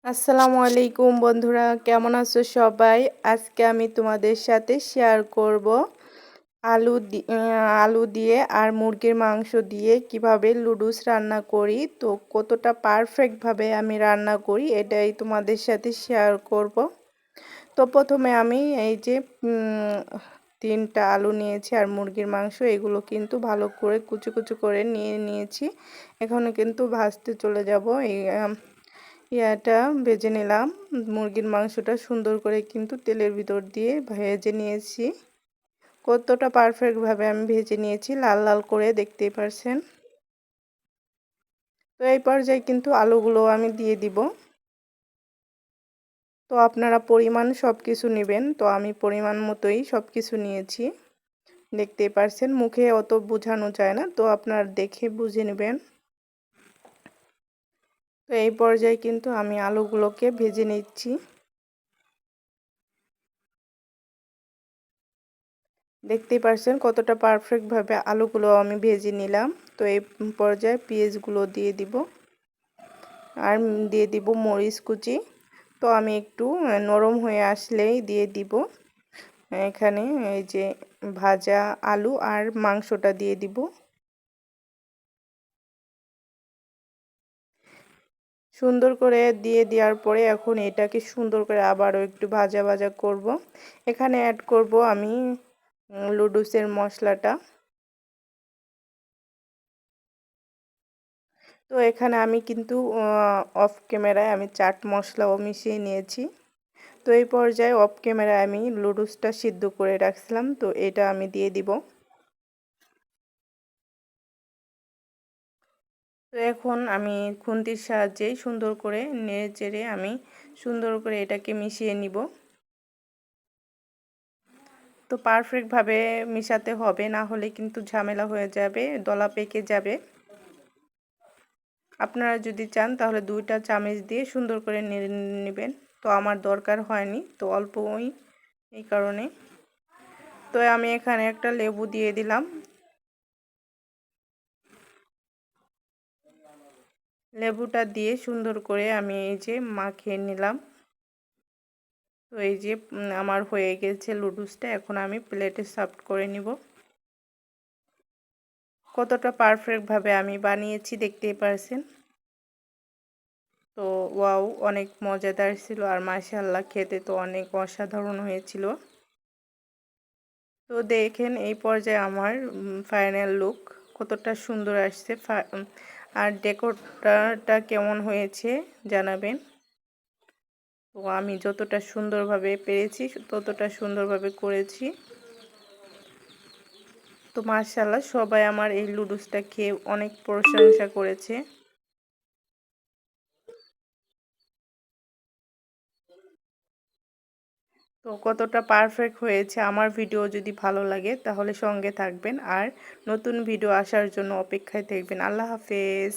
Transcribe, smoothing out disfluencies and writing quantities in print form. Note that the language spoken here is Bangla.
আসসালামু আলাইকুম বন্ধুরা, কেমন আছো সবাই? আজকে আমি তোমাদের সাথে শেয়ার করব আলু দিয়ে আর মুরগির মাংস দিয়ে কিভাবে লুডুস রান্না করি। তো কতটা পারফেক্টভাবে আমি রান্না করি এটাই তোমাদের সাথে শেয়ার করব। তো প্রথমে আমি এই যে 3টা আলু নিয়েছি আর মুরগির মাংস, এগুলো কিন্তু ভালো করে কুচি কুচি করে নিয়েছি। এখনো কিন্তু ভাজতে চলে যাব। ইয়াটা ভেজে নিলাম। মুরগির মাংসটা সুন্দর করে কিন্তু তেলের ভিতর দিয়ে ভেজে নিয়েছি। কতটা পারফেক্টভাবে আমি ভেজে নিয়েছি, লাল লাল করে, দেখতেই পারছেন। তো এই পর্যায়ে কিন্তু আলুগুলো আমি দিয়ে দিব। তো আপনারা পরিমাণ সব কিছু নেবেন, তো আমি পরিমাণ মতোই সব কিছু নিয়েছি। দেখতেই পারছেন, মুখে অত বোঝানো যায় না, তো আপনারা দেখে বুঝে নেবেন। তো এই পর্যায়ে কিন্তু আমি আলুগুলোকে ভেজে নিচ্ছি। দেখতেই পারছেন কতটা পারফেক্টভাবে আলুগুলো আমি ভেজে নিলাম। তো এই পর্যায়ে পেঁয়াজগুলো দিয়ে দিব আর দিয়ে দিব মরিচ কুচি। তো আমি একটু নরম হয়ে আসলেই দিয়ে দিব এখানে এই যে ভাজা আলু আর মাংসটা দিয়ে দিব। সুন্দর করে দিয়ে দেওয়ার পরে এখন এটাকে সুন্দর করে আবারও একটু ভাজা ভাজা করব। এখানে অ্যাড করব আমি লুডুসের মশলাটা। তো এখানে আমি কিন্তু অফ ক্যামেরায় আমি চাট মশলাও মিশিয়ে নিয়েছি। তো এই পর্যায়ে অফ ক্যামেরায় আমি লুডুসটা সিদ্ধ করে রাখছিলাম, তো এটা আমি দিয়ে দিব। তো এখন আমি খুন্তির সাহায্যে সুন্দর করে নেড়ে চেড়ে আমি সুন্দর করে এটাকে মিশিয়ে নিব। তো পারফেক্টভাবে মিশাতে হবে, না হলে কিন্তু ঝামেলা হয়ে যাবে, দলা পেকে যাবে। আপনারা যদি চান তাহলে 2টা চামচ দিয়ে সুন্দর করে নেড়ে নেবেন। তো আমার দরকার হয়নি, তো অল্পই, এই কারণে। তো আমি এখানে একটা লেবু দিয়ে দিলাম। লেবুটা দিয়ে সুন্দর করে আমি এই যে মাখিয়ে নিলাম। তো এই যে আমার হয়ে গেছে লুডুসটা, এখন আমি প্লেটে সার্ভ করে নিব। কতটা পারফেক্টভাবে আমি বানিয়েছি দেখতেই পারছেন। তো ওয়াও, অনেক মজাদার ছিল আর মাশাআল্লাহ খেতে তো অনেক অসাধারণ হয়েছিল। তো দেখেন এই পর্যায়ে আমার ফাইনাল লুক কতটা সুন্দর আসছে। আর ডেকোরটা কেমন হয়েছে জানাবেন। তো আমি যতটা সুন্দরভাবে পেরেছি ততটা সুন্দরভাবে করেছি। তো মাশাআল্লাহ সবাই আমার এই লুডুসটা খেয়ে অনেক প্রশংসা করেছে। তো কতটা পারফেক্ট হয়েছে। আমার ভিডিও যদি ভালো লাগে তাহলে সঙ্গে থাকবেন আর নতুন ভিডিও আসার জন্য অপেক্ষায় থাকবেন। আল্লাহ হাফেজ।